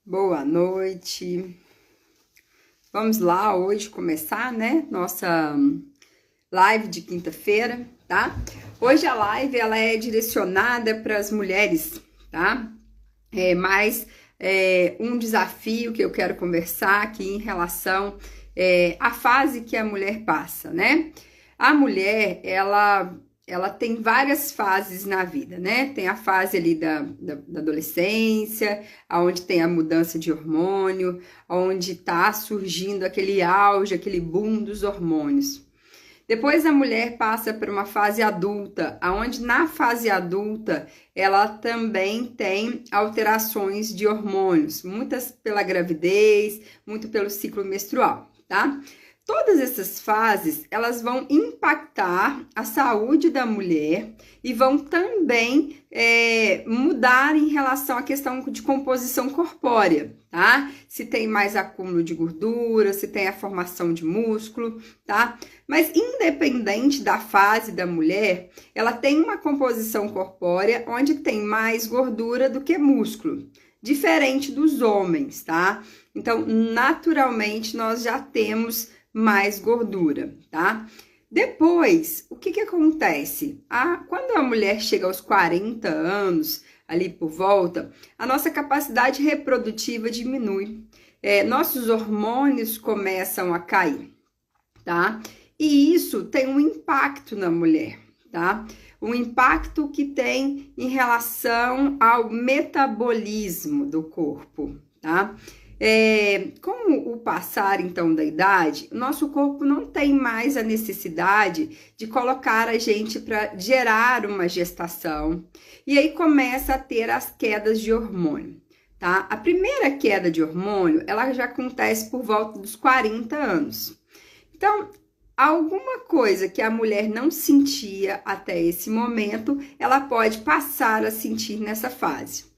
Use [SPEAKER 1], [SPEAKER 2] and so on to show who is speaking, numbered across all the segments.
[SPEAKER 1] Boa noite. Vamos lá hoje começar, né? Nossa live de quinta-feira, tá? Hoje a live ela é direcionada para as mulheres, tá? Um desafio que eu quero conversar aqui em relação à fase que a mulher passa, né? A mulher, ela tem várias fases na vida, né? Tem a fase ali da adolescência, onde tem a mudança de hormônio, onde tá surgindo aquele auge, aquele boom dos hormônios. Depois a mulher passa por uma fase adulta, onde na fase adulta ela também tem alterações de hormônios, muitas pela gravidez, muito pelo ciclo menstrual, tá? Todas essas fases, elas vão impactar a saúde da mulher e vão também mudar em relação à questão de composição corpórea, tá? Se tem mais acúmulo de gordura, se tem a formação de músculo, tá? Mas independente da fase da mulher, ela tem uma composição corpórea onde tem mais gordura do que músculo, diferente dos homens, tá? Então, naturalmente, nós já temos mais gordura, tá? Depois, o que acontece? Quando a mulher chega aos 40 anos, ali por volta, a nossa capacidade reprodutiva diminui. Nossos hormônios começam a cair, tá? E isso tem um impacto na mulher, tá? Um impacto que tem em relação ao metabolismo do corpo, tá? Com o passar, então, da idade, nosso corpo não tem mais a necessidade de colocar a gente para gerar uma gestação. E aí começa a ter as quedas de hormônio, tá? A primeira queda de hormônio, ela já acontece por volta dos 40 anos. Então, alguma coisa que a mulher não sentia até esse momento, ela pode passar a sentir nessa fase.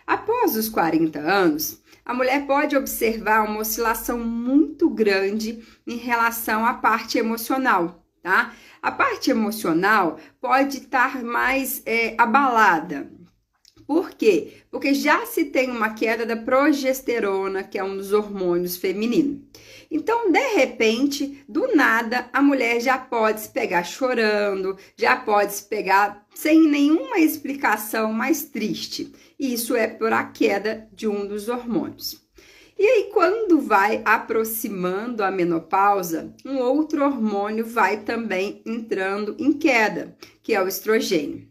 [SPEAKER 1] Após os 40 anos, a mulher pode observar uma oscilação muito grande em relação à parte emocional, tá? A parte emocional pode estar mais abalada. Por quê? Porque já se tem uma queda da progesterona, que é um dos hormônios femininos. Então, de repente, do nada, a mulher já pode se pegar chorando, já pode se pegar sem nenhuma explicação mais triste. E isso é por a queda de um dos hormônios. E aí, quando vai aproximando a menopausa, um outro hormônio vai também entrando em queda, que é o estrogênio.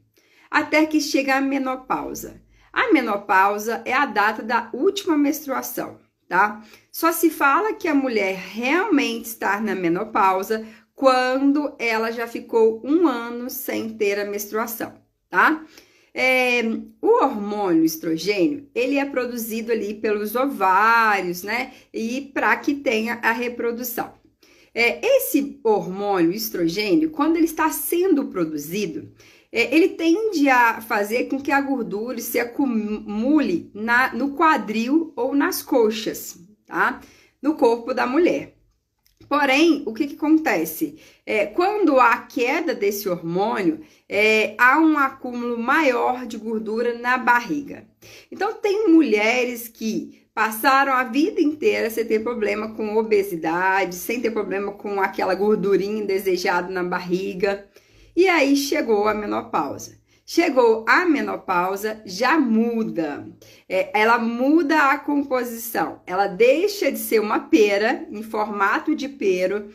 [SPEAKER 1] Até que chega a menopausa. A menopausa é a data da última menstruação, tá? Só se fala que a mulher realmente está na menopausa quando ela já ficou 1 ano sem ter a menstruação, tá? O hormônio estrogênio, ele é produzido ali pelos ovários, né? E para que tenha a reprodução. Esse hormônio estrogênio, quando ele está sendo produzido, ele tende a fazer com que a gordura se acumule no quadril ou nas coxas, tá? No corpo da mulher. Porém, o que acontece? Quando há queda desse hormônio, há um acúmulo maior de gordura na barriga. Então, tem mulheres que passaram a vida inteira sem ter problema com obesidade, sem ter problema com aquela gordurinha indesejada na barriga. E aí chegou a menopausa. Chegou a menopausa, já muda. Ela muda a composição. Ela deixa de ser uma pera, em formato de pera,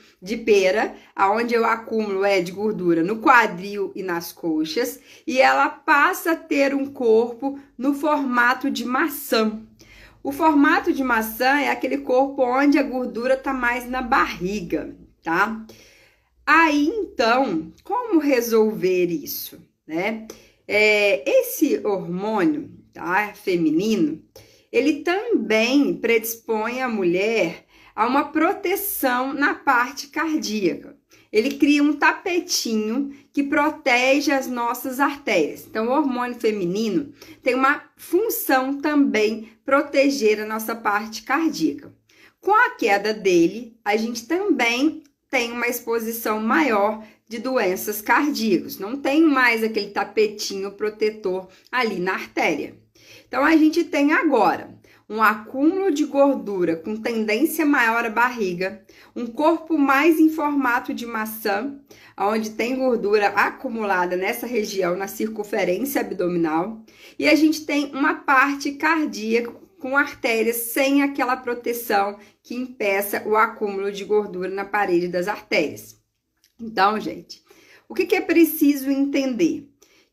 [SPEAKER 1] onde o acúmulo é de gordura no quadril e nas coxas, e ela passa a ter um corpo no formato de maçã. O formato de maçã é aquele corpo onde a gordura está mais na barriga, tá? Aí, então, como resolver isso, né? Esse hormônio, tá, feminino, ele também predispõe a mulher a uma proteção na parte cardíaca. Ele cria um tapetinho que protege as nossas artérias. Então, o hormônio feminino tem uma função também proteger a nossa parte cardíaca. Com a queda dele, a gente também tem uma exposição maior de doenças cardíacas. Não tem mais aquele tapetinho protetor ali na artéria. Então, a gente tem agora um acúmulo de gordura com tendência maior à barriga, um corpo mais em formato de maçã, onde tem gordura acumulada nessa região, na circunferência abdominal, e a gente tem uma parte cardíaca com artérias sem aquela proteção que impeça o acúmulo de gordura na parede das artérias. Então, gente, o que é preciso entender?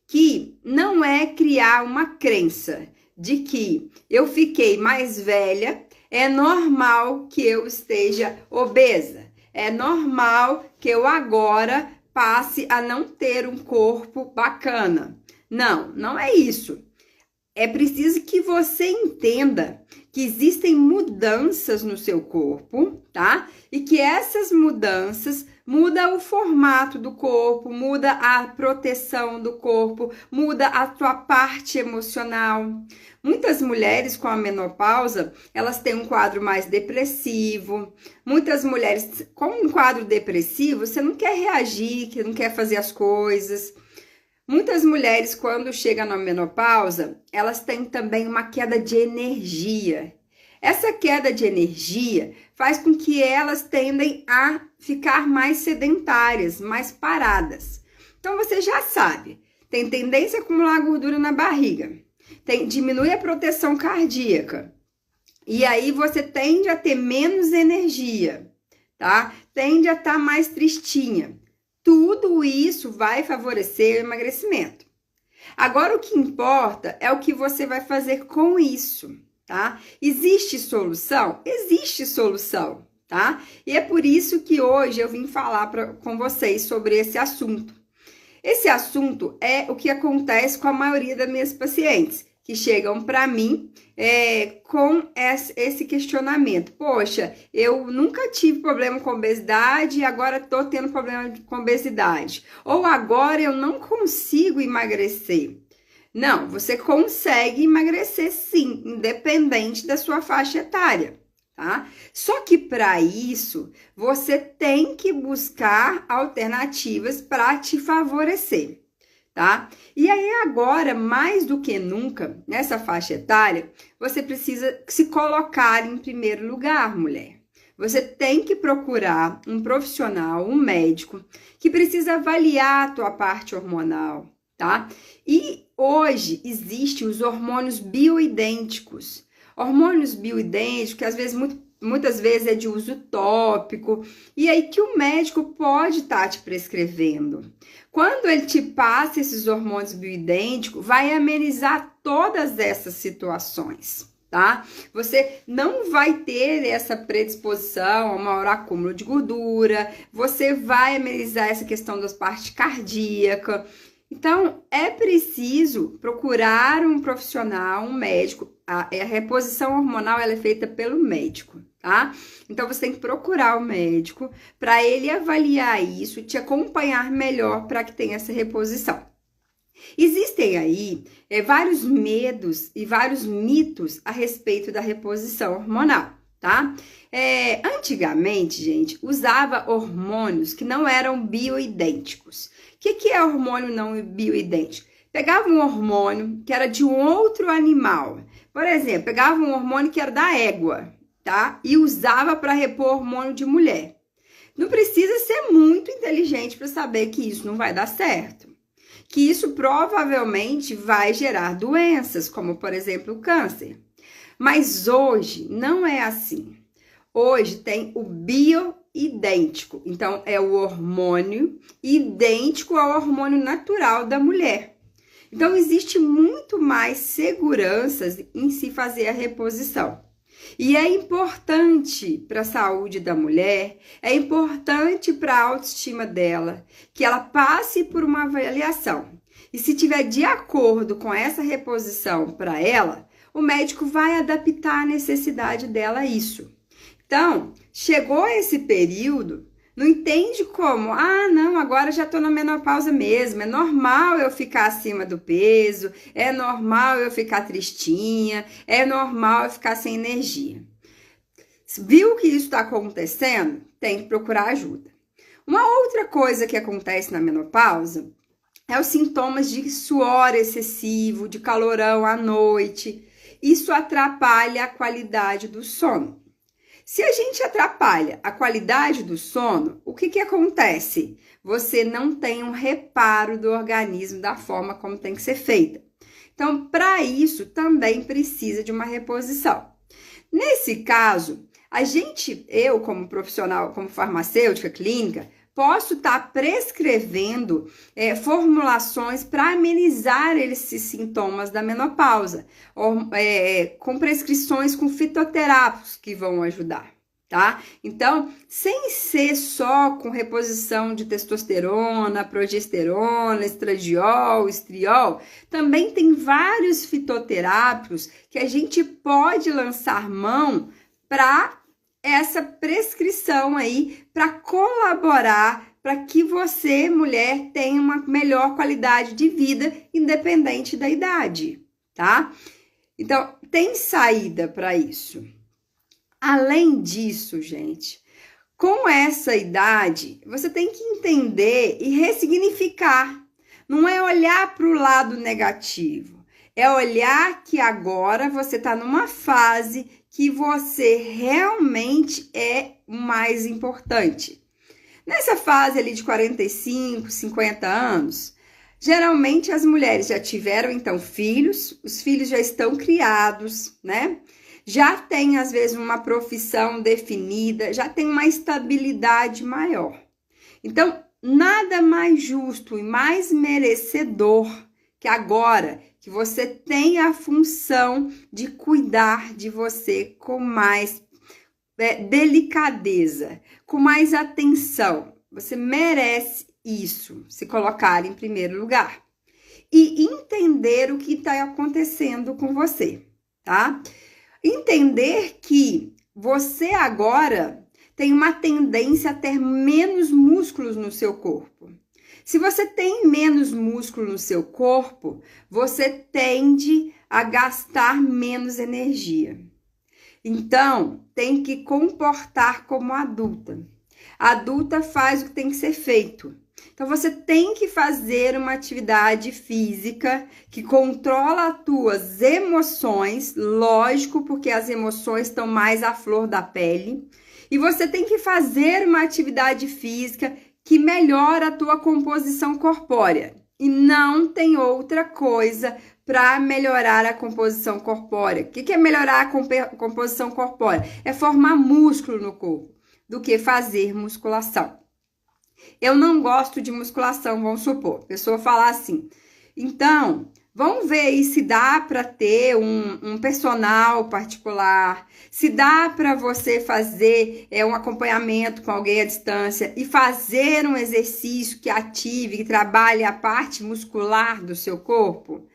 [SPEAKER 1] Que não é criar uma crença de que eu fiquei mais velha, é normal que eu esteja obesa, é normal que eu agora passe a não ter um corpo bacana. Não, não é isso. É preciso que você entenda que existem mudanças no seu corpo, tá? E que essas mudanças mudam o formato do corpo, muda a proteção do corpo, muda a tua parte emocional. Muitas mulheres com a menopausa, elas têm um quadro mais depressivo. Muitas mulheres com um quadro depressivo, você não quer reagir, que não quer fazer as coisas. Muitas mulheres, quando chegam na menopausa, elas têm também uma queda de energia. Essa queda de energia faz com que elas tendem a ficar mais sedentárias, mais paradas. Então, você já sabe, tem tendência a acumular gordura na barriga, diminui a proteção cardíaca, e aí você tende a ter menos energia, tá? Tende a estar mais tristinha. Tudo isso vai favorecer o emagrecimento. Agora, o que importa é o que você vai fazer com isso, tá? Existe solução? Existe solução, tá? E é por isso que hoje eu vim falar com vocês sobre esse assunto. Esse assunto é o que acontece com a maioria das minhas pacientes, que chegam para mim com esse questionamento. Poxa, eu nunca tive problema com obesidade e agora tô tendo problema com obesidade. Ou agora eu não consigo emagrecer. Não, você consegue emagrecer sim, independente da sua faixa etária, tá? Só que para isso, você tem que buscar alternativas para te favorecer, tá? E aí agora, mais do que nunca, nessa faixa etária, você precisa se colocar em primeiro lugar, mulher. Você tem que procurar um profissional, um médico, que precisa avaliar a tua parte hormonal, tá? E hoje existem os hormônios bioidênticos. Hormônios bioidênticos, que às vezes, muitas vezes é de uso tópico, e aí que o médico pode estar te prescrevendo. Quando ele te passa esses hormônios bioidênticos, vai amenizar todas essas situações, tá? Você não vai ter essa predisposição a maior acúmulo de gordura, você vai amenizar essa questão das partes cardíacas. Então, é preciso procurar um profissional, um médico. A reposição hormonal ela é feita pelo médico, tá? Então, você tem que procurar o médico para ele avaliar isso, te acompanhar melhor para que tenha essa reposição. Existem aí vários medos e vários mitos a respeito da reposição hormonal, tá? Antigamente, gente, usava hormônios que não eram bioidênticos. O que é hormônio não bioidêntico? Pegava um hormônio que era de um outro animal. Por exemplo, pegava um hormônio que era da égua, tá? E usava para repor hormônio de mulher. Não precisa ser muito inteligente para saber que isso não vai dar certo. Que isso provavelmente vai gerar doenças, como por exemplo o câncer. Mas hoje não é assim. Hoje tem o bioidêntico. Então, é o hormônio idêntico ao hormônio natural da mulher. Então, existe muito mais segurança em se fazer a reposição. E é importante para a saúde da mulher, é importante para a autoestima dela, que ela passe por uma avaliação. E se tiver de acordo com essa reposição para ela, o médico vai adaptar a necessidade dela a isso. Então, chegou esse período, não entende como, não, agora já tô na menopausa mesmo, é normal eu ficar acima do peso, é normal eu ficar tristinha, é normal eu ficar sem energia. Viu que isso está acontecendo? Tem que procurar ajuda. Uma outra coisa que acontece na menopausa é os sintomas de suor excessivo, de calorão à noite. isso atrapalha a qualidade do sono. Se a gente atrapalha a qualidade do sono, o que acontece? Você não tem um reparo do organismo da forma como tem que ser feita. Então, para isso, também precisa de uma reposição. Nesse caso, eu como profissional, como farmacêutica clínica, posso estar prescrevendo formulações para amenizar esses sintomas da menopausa, com prescrições com fitoterápicos que vão ajudar, tá? Então, sem ser só com reposição de testosterona, progesterona, estradiol, estriol, também tem vários fitoterápicos que a gente pode lançar mão para essa prescrição aí, para colaborar para que você, mulher, tenha uma melhor qualidade de vida, independente da idade, tá? Então, tem saída para isso. Além disso, gente, com essa idade, você tem que entender e ressignificar. Não é olhar para o lado negativo, é olhar que agora você está numa fase que você realmente é o mais importante. Nessa fase ali de 45, 50 anos, geralmente as mulheres já tiveram então filhos, os filhos já estão criados, né? Já tem às vezes uma profissão definida, já tem uma estabilidade maior. Então, nada mais justo e mais merecedor que agora que você tem a função de cuidar de você com mais delicadeza, com mais atenção. Você merece isso, se colocar em primeiro lugar. E entender o que está acontecendo com você, tá? Entender que você agora tem uma tendência a ter menos músculos no seu corpo. Se você tem menos músculo no seu corpo, você tende a gastar menos energia. Então, tem que comportar como adulta. A adulta faz o que tem que ser feito. Então, você tem que fazer uma atividade física que controla as tuas emoções, lógico, porque as emoções estão mais à flor da pele. E você tem que fazer uma atividade física que melhora a tua composição corpórea. E não tem outra coisa para melhorar a composição corpórea. O que é melhorar a composição corpórea? É formar músculo no corpo, do que fazer musculação. Eu não gosto de musculação, vamos supor. A pessoa falar assim, então, vamos ver aí se dá para ter um personal particular, se dá para você fazer um acompanhamento com alguém à distância e fazer um exercício que ative, que trabalhe a parte muscular do seu corpo.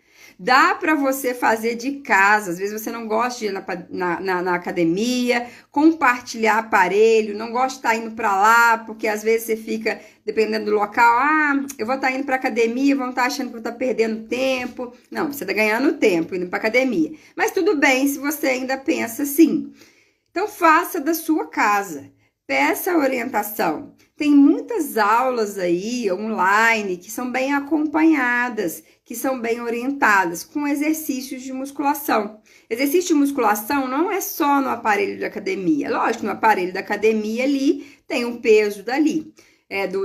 [SPEAKER 1] Dá para você fazer de casa, às vezes você não gosta de ir na academia, compartilhar aparelho, não gosta de estar indo para lá, porque às vezes você fica, dependendo do local, eu vou estar indo para academia, vão estar achando que eu vou estar perdendo tempo. Não, você está ganhando tempo indo para academia. Mas tudo bem se você ainda pensa assim. Então faça da sua casa, peça orientação. Tem muitas aulas aí online que são bem acompanhadas, que são bem orientadas, com exercícios de musculação. Exercício de musculação não é só no aparelho de academia. Lógico, no aparelho da academia ali tem um peso dali,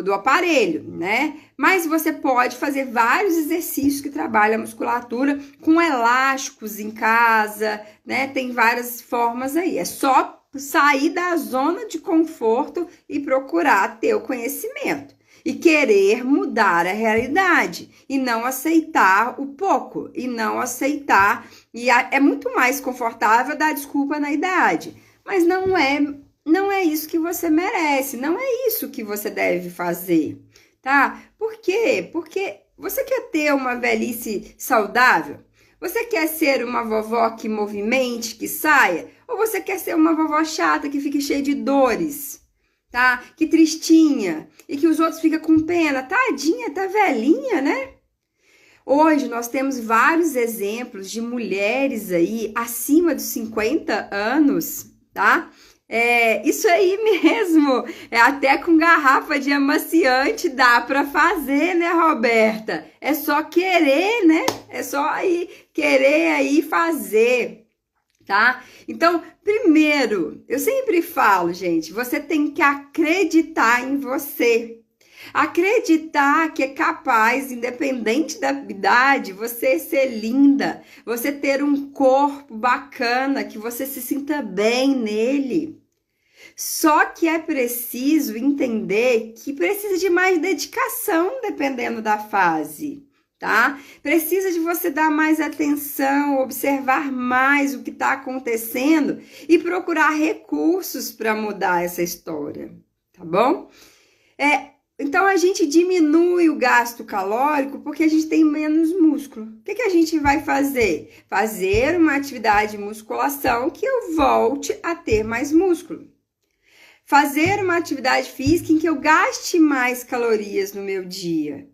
[SPEAKER 1] do aparelho, né? Mas você pode fazer vários exercícios que trabalham a musculatura com elásticos em casa, né? Tem várias formas aí. É só sair da zona de conforto e procurar ter o conhecimento. E querer mudar a realidade. E não aceitar o pouco. E não aceitar. E é muito mais confortável dar desculpa na idade. Mas não é isso que você merece. Não é isso que você deve fazer. Tá? Por quê? Porque você quer ter uma velhice saudável? Você quer ser uma vovó que movimente, que saia? Ou você quer ser uma vovó chata que fique cheia de dores? Tá? Que tristinha. E que os outros ficam com pena. Tadinha, tá velhinha, né? Hoje nós temos vários exemplos de mulheres aí acima dos 50 anos, tá? Isso aí mesmo. Até com garrafa de amaciante dá pra fazer, né, Roberta? É só querer, né? É só aí querer aí fazer. tá? Então, primeiro, eu sempre falo, gente, você tem que acreditar em você. Acreditar que é capaz, independente da idade, você ser linda, você ter um corpo bacana, que você se sinta bem nele. Só que é preciso entender que precisa de mais dedicação dependendo da fase, tá? Precisa de você dar mais atenção, observar mais o que está acontecendo e procurar recursos para mudar essa história, tá bom? Então, a gente diminui o gasto calórico porque a gente tem menos músculo. O que a gente vai fazer? Fazer uma atividade de musculação que eu volte a ter mais músculo. Fazer uma atividade física em que eu gaste mais calorias no meu dia.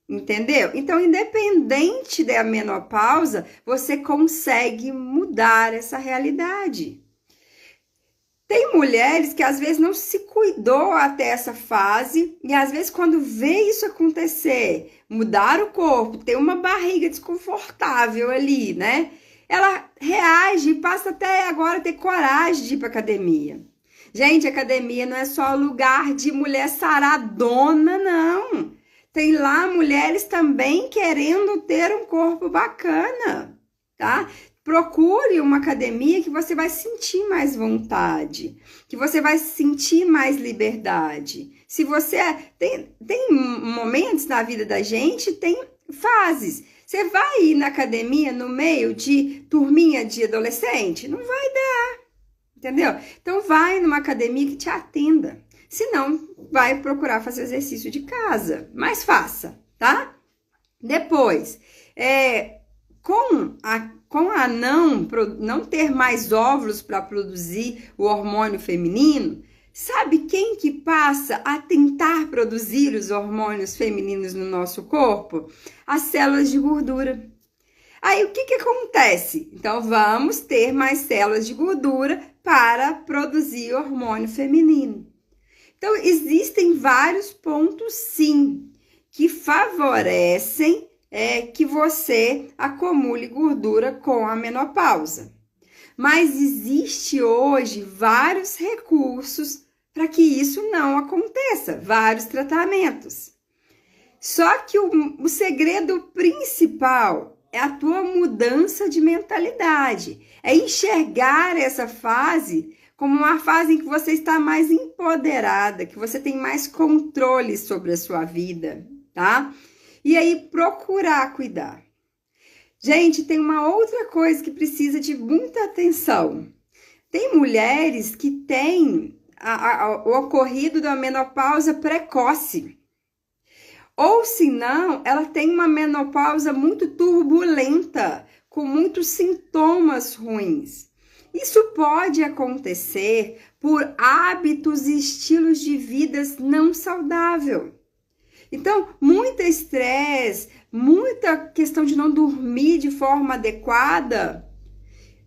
[SPEAKER 1] Entendeu? Então, independente da menopausa, você consegue mudar essa realidade. Tem mulheres que às vezes não se cuidou até essa fase e às vezes quando vê isso acontecer, mudar o corpo, ter uma barriga desconfortável ali, né? Ela reage e passa até agora a ter coragem de ir para academia. Gente, academia não é só lugar de mulher saradona, não. Tem lá mulheres também querendo ter um corpo bacana, tá? Procure uma academia que você vai sentir mais vontade, que você vai sentir mais liberdade. Se você tem momentos na vida da gente, tem fases. Você vai ir na academia no meio de turminha de adolescente? Não vai dar, entendeu? Então vai numa academia que te atenda. Se não, vai procurar fazer exercício de casa, mas faça, tá? Depois, com a não ter mais óvulos para produzir o hormônio feminino, sabe quem que passa a tentar produzir os hormônios femininos no nosso corpo? As células de gordura. Aí, o que acontece? Então, vamos ter mais células de gordura para produzir hormônio feminino. Então, existem vários pontos, sim, que favorecem que você acumule gordura com a menopausa. Mas existe hoje vários recursos para que isso não aconteça, vários tratamentos. Só que o segredo principal é a tua mudança de mentalidade, é enxergar essa fase como uma fase em que você está mais empoderada, que você tem mais controle sobre a sua vida, tá? E aí, procurar cuidar. Gente, tem uma outra coisa que precisa de muita atenção. Tem mulheres que têm o ocorrido da menopausa precoce. Ou, se não, ela tem uma menopausa muito turbulenta, com muitos sintomas ruins. Isso pode acontecer por hábitos e estilos de vida não saudáveis. Então, muito estresse, muita questão de não dormir de forma adequada,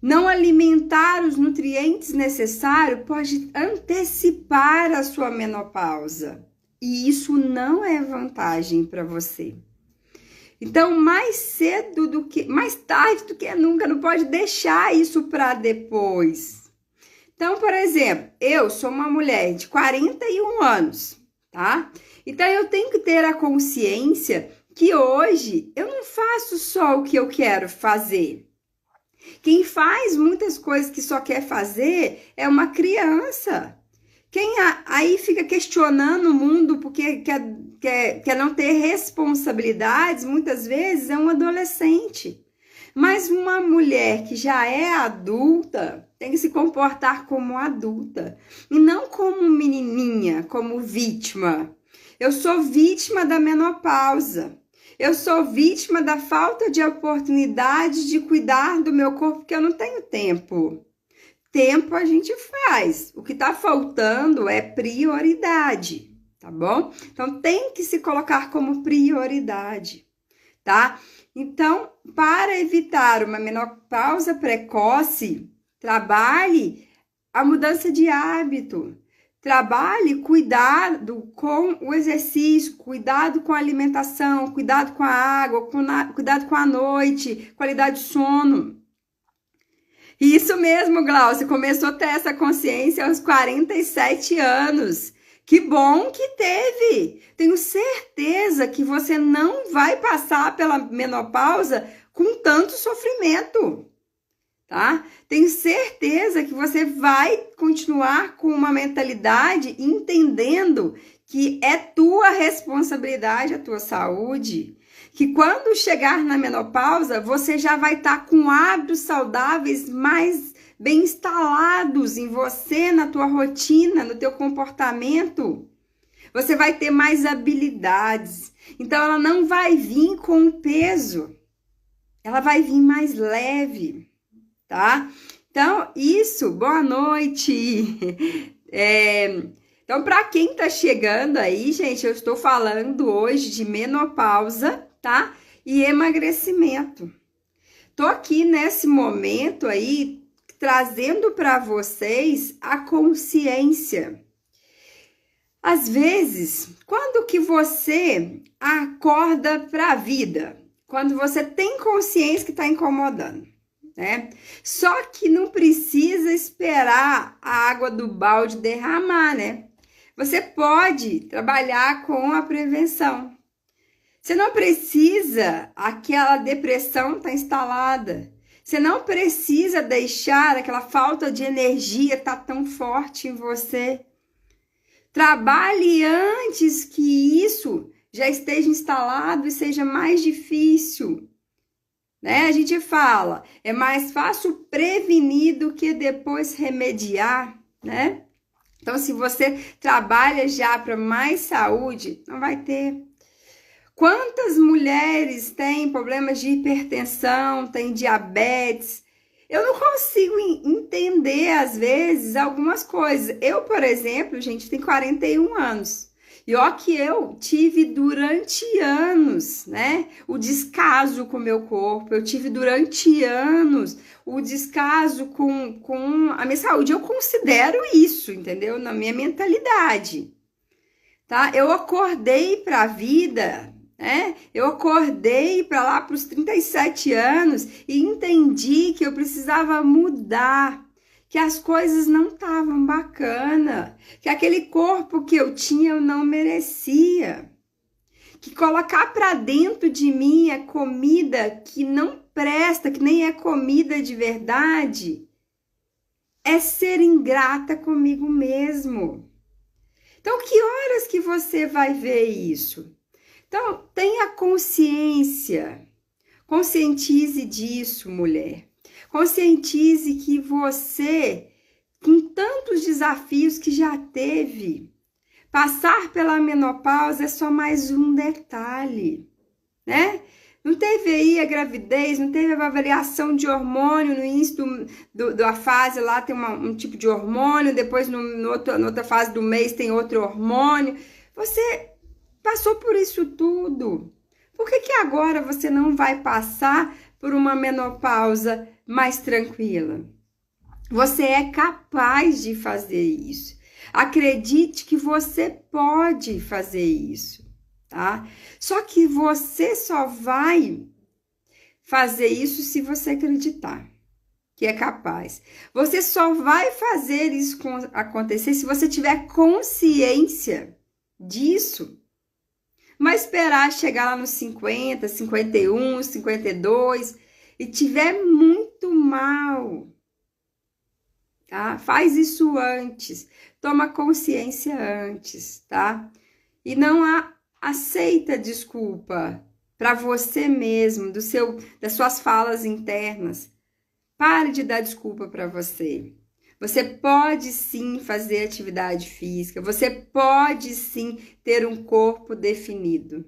[SPEAKER 1] não alimentar os nutrientes necessários pode antecipar a sua menopausa. E isso não é vantagem para você. Então, mais tarde do que nunca, não pode deixar isso para depois. Então, por exemplo, eu sou uma mulher de 41 anos, tá? Então, eu tenho que ter a consciência que hoje eu não faço só o que eu quero fazer. Quem faz muitas coisas que só quer fazer é uma criança. Quem aí fica questionando o mundo porque quer não ter responsabilidades, muitas vezes é um adolescente. Mas uma mulher que já é adulta tem que se comportar como adulta e não como menininha, como vítima. Eu sou vítima da menopausa. Eu sou vítima da falta de oportunidade de cuidar do meu corpo, porque eu não tenho tempo. Tempo a gente faz. O que tá faltando é prioridade, tá bom? Então, tem que se colocar como prioridade, tá? Então, para evitar uma menopausa precoce, trabalhe a mudança de hábito. Trabalhe cuidado com o exercício, cuidado com a alimentação, cuidado com a água, cuidado com a noite, qualidade de sono. Isso mesmo, Glaucia, começou a ter essa consciência aos 47 anos. Que bom que teve! Tenho certeza que você não vai passar pela menopausa com tanto sofrimento, tá? Tenho certeza que você vai continuar com uma mentalidade entendendo que é tua responsabilidade a tua saúde, que quando chegar na menopausa, você já vai estar com hábitos saudáveis mais bem instalados em você, na tua rotina, no teu comportamento. Você vai ter mais habilidades. Então, ela não vai vir com peso. Ela vai vir mais leve, tá? Então, isso, boa noite. Então, para quem tá chegando aí, gente, eu estou falando hoje de menopausa, tá? E emagrecimento. Tô aqui nesse momento aí, trazendo para vocês a consciência. Às vezes, quando que você acorda para a vida? Quando você tem consciência que está incomodando, né? Só que não precisa esperar a água do balde derramar, né? Você pode trabalhar com a prevenção. Você não precisa aquela depressão estar instalada. Você não precisa deixar aquela falta de energia estar tão forte em você. Trabalhe antes que isso já esteja instalado e seja mais difícil. Né? A gente fala, é mais fácil prevenir do que depois remediar, né? Então, se você trabalha já para mais saúde, não vai ter. Quantas mulheres têm problemas de hipertensão, têm diabetes? Eu não consigo entender, às vezes, algumas coisas. Eu, por exemplo, gente, tenho 41 anos. E ó que eu tive durante anos, né, o descaso com o meu corpo. Eu tive durante anos o descaso com a minha saúde. Eu considero isso, entendeu? Na minha mentalidade, tá? Eu acordei para a vida, né? Eu acordei para lá para os 37 anos e entendi que eu precisava mudar, que as coisas não estavam bacana, que aquele corpo que eu tinha eu não merecia, que colocar para dentro de mim é comida que não presta, que nem é comida de verdade, é ser ingrata comigo mesmo. Então, que horas que você vai ver isso? Então, tenha consciência, conscientize disso, mulher. Conscientize que você, com tantos desafios que já teve, passar pela menopausa é só mais um detalhe, né? Não teve aí a gravidez, não teve a variação de hormônio no início da fase lá tem um tipo de hormônio, depois na outra fase do mês tem outro hormônio. Você passou por isso tudo. Por que agora você não vai passar por uma menopausa mais tranquila? Você é capaz de fazer isso. Acredite que você pode fazer isso, tá? Só que você só vai fazer isso se você acreditar que é capaz. Você só vai fazer isso acontecer se você tiver consciência disso. Mas esperar chegar lá nos 50, 51, 52 e tiver muito mal, tá? Faz isso antes, toma consciência antes, tá? E não aceita desculpa para você mesmo, das suas falas internas. Pare de dar desculpa para você. Você pode sim fazer atividade física, você pode sim ter um corpo definido.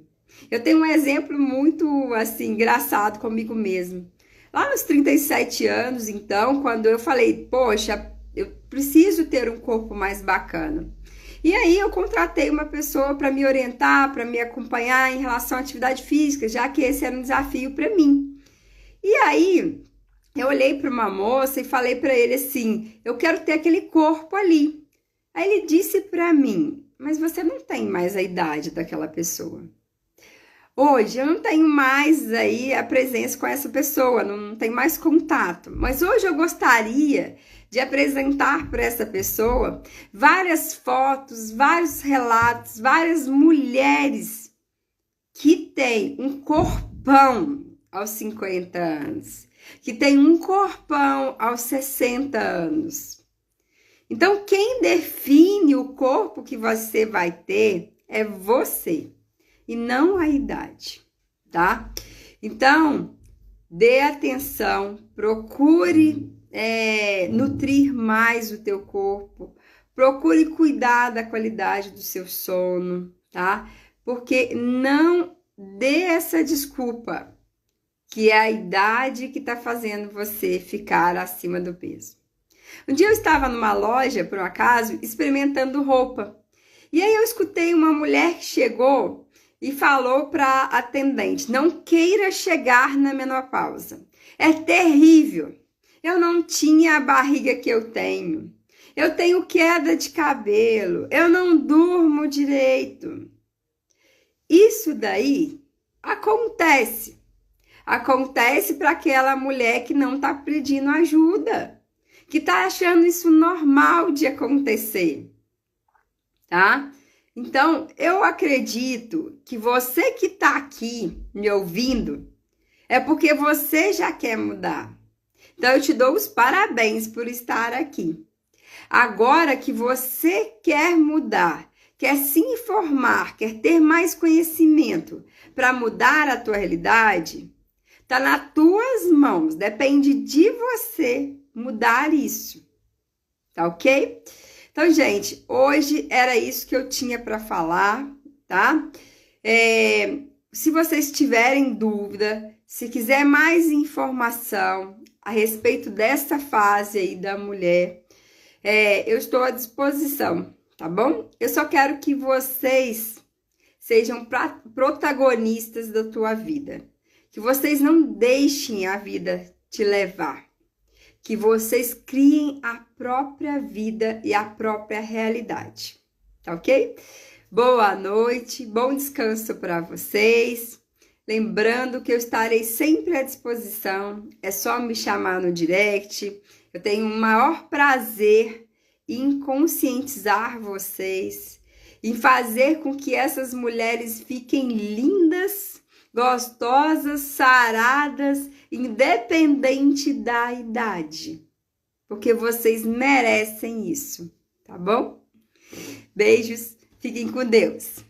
[SPEAKER 1] Eu tenho um exemplo muito assim engraçado comigo mesmo. Lá nos 37 anos, então, quando eu falei, poxa, eu preciso ter um corpo mais bacana. E aí eu contratei uma pessoa para me orientar, para me acompanhar em relação à atividade física, já que esse era um desafio para mim. E aí eu olhei para uma moça e falei para ele assim, eu quero ter aquele corpo ali. Aí ele disse para mim, mas você não tem mais a idade daquela pessoa. Hoje eu não tenho mais aí a presença com essa pessoa, não tenho mais contato, mas hoje eu gostaria de apresentar para essa pessoa várias fotos, vários relatos, várias mulheres que têm um corpão aos 50 anos, que tem um corpão aos 60 anos. Então, quem define o corpo que você vai ter é você e não a idade, tá? Então, dê atenção, procure nutrir mais o teu corpo, procure cuidar da qualidade do seu sono, tá? Porque não dê essa desculpa que é a idade que tá fazendo você ficar acima do peso. Um dia eu estava numa loja, por um acaso, experimentando roupa. E aí eu escutei uma mulher que chegou e falou para a atendente: não queira chegar na menopausa. É terrível. Eu não tinha a barriga que eu tenho. Eu tenho queda de cabelo. Eu não durmo direito. Isso daí acontece. Acontece para aquela mulher que não está pedindo ajuda, que está achando isso normal de acontecer, tá? Então, eu acredito que você que está aqui me ouvindo é porque você já quer mudar. Então, eu te dou os parabéns por estar aqui. Agora que você quer mudar, quer se informar, quer ter mais conhecimento para mudar a tua realidade, tá nas tuas mãos, depende de você mudar isso, tá ok? Então, gente, hoje era isso que eu tinha para falar, tá? Se vocês tiverem dúvida, se quiser mais informação a respeito dessa fase aí da mulher, eu estou à disposição, tá bom? Eu só quero que vocês sejam protagonistas da tua vida, que vocês não deixem a vida te levar, que vocês criem a própria vida e a própria realidade, tá ok? Boa noite, bom descanso para vocês. Lembrando que eu estarei sempre à disposição, é só me chamar no direct. Eu tenho o maior prazer em conscientizar vocês, em fazer com que essas mulheres fiquem lindas, gostosas, saradas, independente da idade, porque vocês merecem isso, tá bom? Beijos, fiquem com Deus.